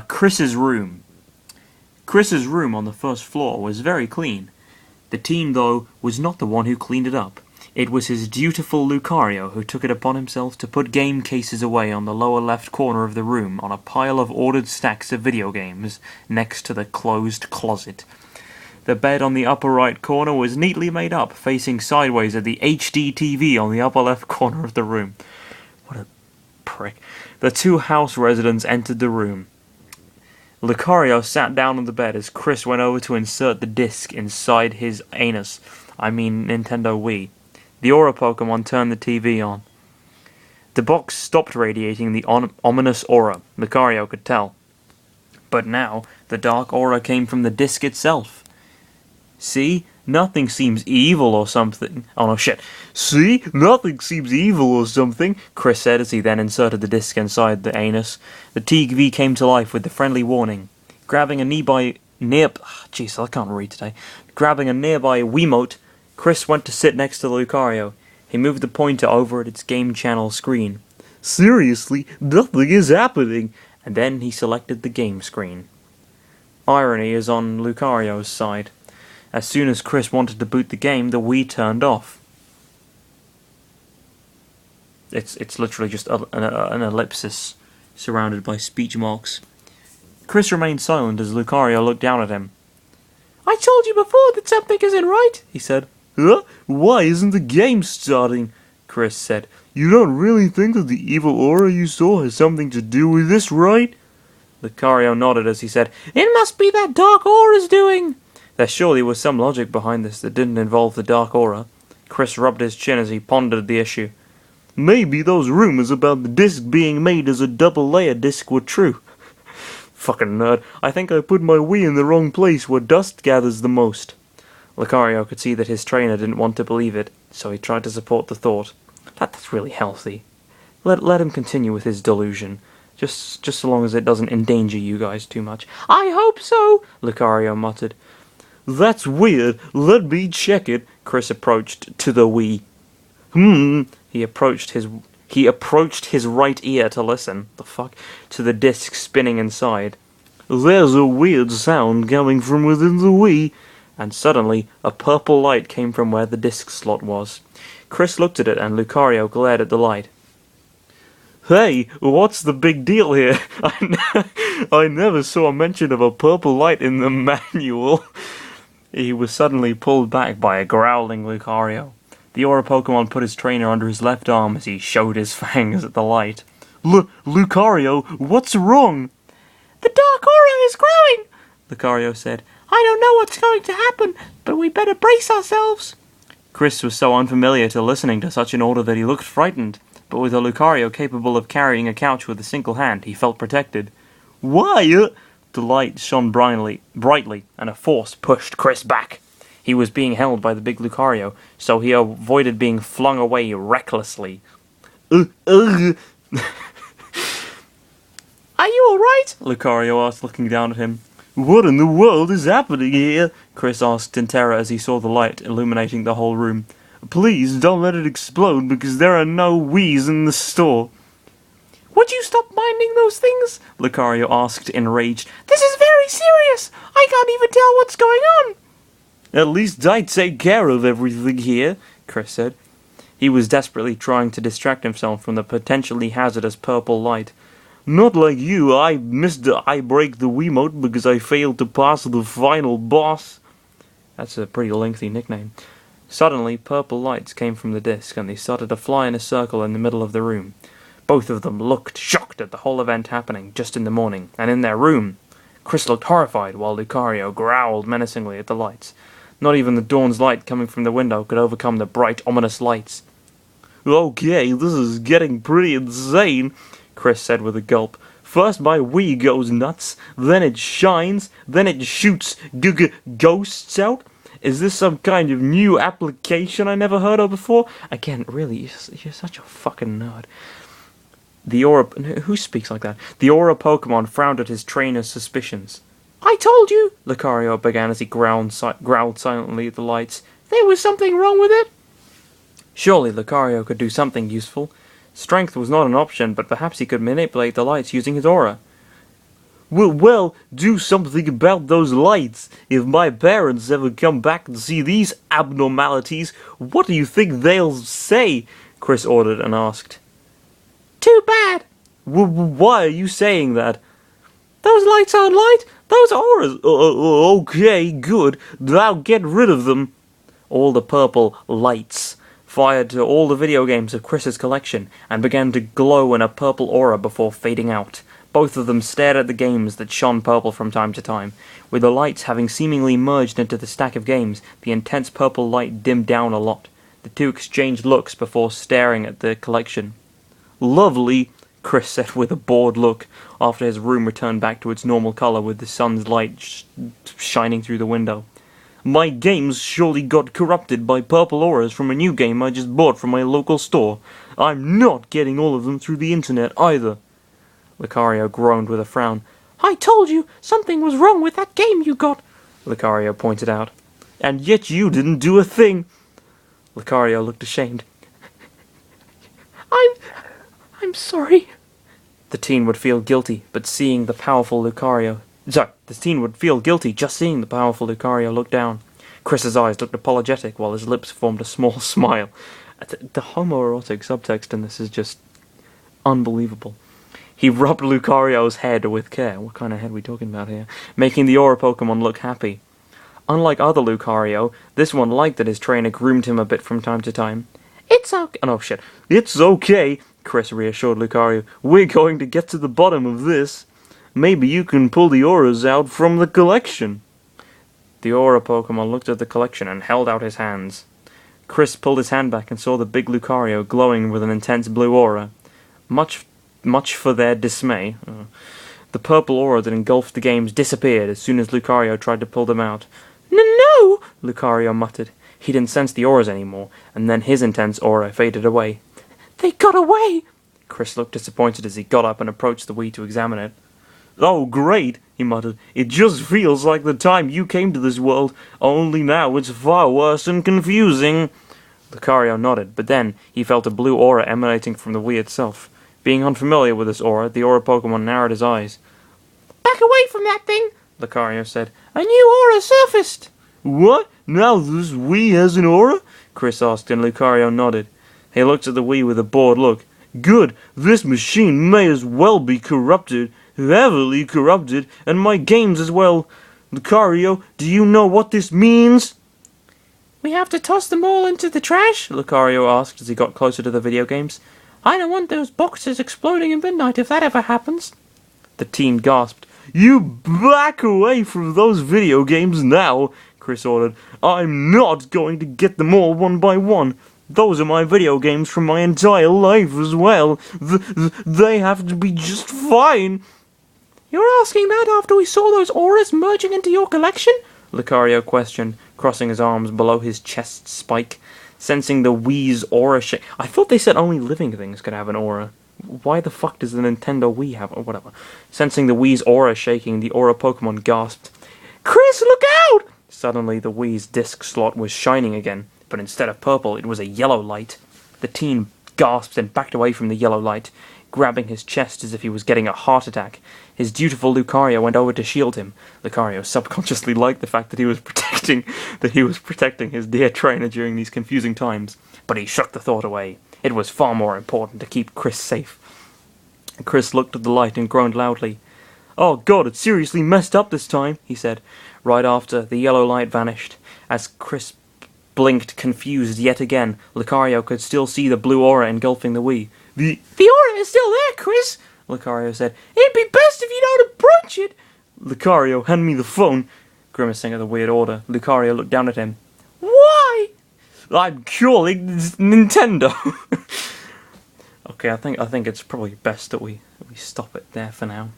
Chris's room. Chris's room on the first floor was very clean. The team, though, was not the one who cleaned it up. It was his dutiful Lucario who took it upon himself to put game cases away on the lower left corner of the room on a pile of ordered stacks of video games next to the closed closet. The bed on the upper right corner was neatly made up, facing sideways at the HD TV on the upper left corner of the room. What a prick. The two house residents entered the room. Lucario sat down on the bed as Chris went over to insert the disc inside his anus. I mean Nintendo Wii. The Aura Pokemon turned the TV on. The box stopped radiating the ominous aura, Lucario could tell. But now, the dark aura came from the disc itself. See? Nothing seems evil or something. Oh no, shit. See? Nothing seems evil or something, Chris said as he then inserted the disc inside the anus. The TV came to life with the friendly warning. Grabbing a nearby Wiimote, Chris went to sit next to Lucario. He moved the pointer over at its game channel screen. Seriously, nothing is happening. And then he selected the game screen. Irony is on Lucario's side. As soon as Chris wanted to boot the game, the Wii turned off. It's literally just an ellipsis surrounded by speech marks. Chris remained silent as Lucario looked down at him. I told you before that something isn't right, he said. Huh? Why isn't the game starting? Chris said. You don't really think that the evil aura you saw has something to do with this, right? Lucario nodded as he said, It must be that dark aura's doing. There surely was some logic behind this that didn't involve the dark aura. Chris rubbed his chin as he pondered the issue. Maybe those rumors about the disc being made as a double-layer disc were true. Fucking nerd. I think I put my Wii in the wrong place where dust gathers the most. Lucario could see that his trainer didn't want to believe it, so he tried to support the thought. That's really healthy. Let him continue with his delusion. Just so long as it doesn't endanger you guys too much. I hope so, Lucario muttered. That's weird. Let me check it. Chris approached to the Wii. He approached his right ear to listen. The fuck? To the disc spinning inside. There's a weird sound coming from within the Wii. And suddenly, a purple light came from where the disc slot was. Chris looked at it and Lucario glared at the light. Hey, what's the big deal here? I never saw a mention of a purple light in the manual. He was suddenly pulled back by a growling Lucario. The Aura Pokemon put his trainer under his left arm as he showed his fangs at the light. Lucario, what's wrong? The dark aura is growing, Lucario said. I don't know what's going to happen, but we better brace ourselves. Chris was so unfamiliar to listening to such an order that he looked frightened, but with a Lucario capable of carrying a couch with a single hand, he felt protected. Why? The light shone brightly, and a force pushed Chris back. He was being held by the big Lucario, so he avoided being flung away recklessly. Are you alright? Lucario asked, looking down at him. What in the world is happening here? Chris asked in terror as he saw the light illuminating the whole room. Please don't let it explode because there are no Wiis in the store. Would you stop minding those things? Lucario asked, enraged. This is very serious. I can't even tell what's going on. At least I take care of everything here, Chris said. He was desperately trying to distract himself from the potentially hazardous purple light. Not like you, I break the Wiimote because I failed to pass the final boss. That's a pretty lengthy nickname. Suddenly, purple lights came from the disc, and they started to fly in a circle in the middle of the room. Both of them looked shocked at the whole event happening just in the morning, and in their room. Chris looked horrified, while Lucario growled menacingly at the lights. Not even the dawn's light coming from the window could overcome the bright, ominous lights. Okay, this is getting pretty insane, Chris said with a gulp. First my Wii goes nuts, then it shines, then it shoots ghosts out. Is this some kind of new application I never heard of before? Again, really, you're such a fucking nerd. Who speaks like that? The Aura Pokemon frowned at his trainer's suspicions. I told you, Lucario began as he growled silently at the lights. There was something wrong with it. Surely Lucario could do something useful. Strength was not an option, but perhaps he could manipulate the lights using his aura. Well, do something about those lights. If my parents ever come back and see these abnormalities, what do you think they'll say? Chris ordered and asked. Too bad. Why are you saying that? Those lights aren't light. Those are auras. Okay, good. Now get rid of them. All the purple lights fired to all the video games of Chris's collection and began to glow in a purple aura before fading out. Both of them stared at the games that shone purple from time to time. With the lights having seemingly merged into the stack of games, the intense purple light dimmed down a lot. The two exchanged looks before staring at the collection. Lovely, Chris said with a bored look, after his room returned back to its normal colour with the sun's light shining through the window. My games surely got corrupted by purple auras from a new game I just bought from my local store. I'm not getting all of them through the internet either. Lucario groaned with a frown. I told you something was wrong with that game you got, Lucario pointed out. And yet you didn't do a thing. Lucario looked ashamed. I'm sorry. The teen would feel guilty, but seeing the powerful Lucario... the teen would feel guilty just seeing the powerful Lucario look down. Chris's eyes looked apologetic while his lips formed a small smile. The homoerotic subtext in this is just unbelievable. He rubbed Lucario's head with care. What kind of head are we talking about here? Making the Aura Pokemon look happy. Unlike other Lucario, this one liked that his trainer groomed him a bit from time to time. It's okay. Oh, shit. It's okay, Chris reassured Lucario. We're going to get to the bottom of this. Maybe you can pull the auras out from the collection. The Aura Pokemon looked at the collection and held out his hands. Chris pulled his hand back and saw the big Lucario glowing with an intense blue aura. Much for their dismay, the purple aura that engulfed the games disappeared as soon as Lucario tried to pull them out. No! Lucario muttered. He didn't sense the auras anymore, and then his intense aura faded away. They got away! Chris looked disappointed as he got up and approached the Wii to examine it. Oh, great, he muttered. It just feels like the time you came to this world, only now it's far worse and confusing. Lucario nodded, but then he felt a blue aura emanating from the Wii itself. Being unfamiliar with this aura, the Aura Pokemon narrowed his eyes. Back away from that thing, Lucario said. A new aura surfaced! What? Now this Wii has an aura? Chris asked, and Lucario nodded. He looked at the Wii with a bored look. Good, this machine may as well be corrupted, heavily corrupted, and my games as well. Lucario, do you know what this means? We have to toss them all into the trash? Lucario asked as he got closer to the video games. I don't want those boxes exploding in midnight if that ever happens. The teen gasped. You back away from those video games now, Chris ordered. I'm not going to get them all one by one. Those are my video games from my entire life as well. They have to be just fine. You're asking that after we saw those auras merging into your collection? Lucario questioned, crossing his arms below his chest spike. Sensing the Wii's aura shake. I thought they said only living things could have an aura. Why the fuck does the Nintendo Wii have... or whatever. Sensing the Wii's aura shaking, the Aura Pokemon gasped. Chris, look out! Suddenly, the Wii's disc slot was shining again, but instead of purple, it was a yellow light. The teen gasped and backed away from the yellow light, grabbing his chest as if he was getting a heart attack. His dutiful Lucario went over to shield him. Lucario subconsciously liked the fact that he was protecting his dear trainer during these confusing times, but he shook the thought away. It was far more important to keep Chris safe. Chris looked at the light and groaned loudly. Oh god, it's seriously messed up this time, he said, right after the yellow light vanished. As Chris blinked confused yet again, Lucario could still see the blue aura engulfing the Wii. The aura is still there, Chris, Lucario said. It'd be best if you don't approach it. Lucario, hand me the phone. Grimacing at the weird order, Lucario looked down at him. Why? I'm calling Nintendo. Okay, I think it's probably best that we stop it there for now.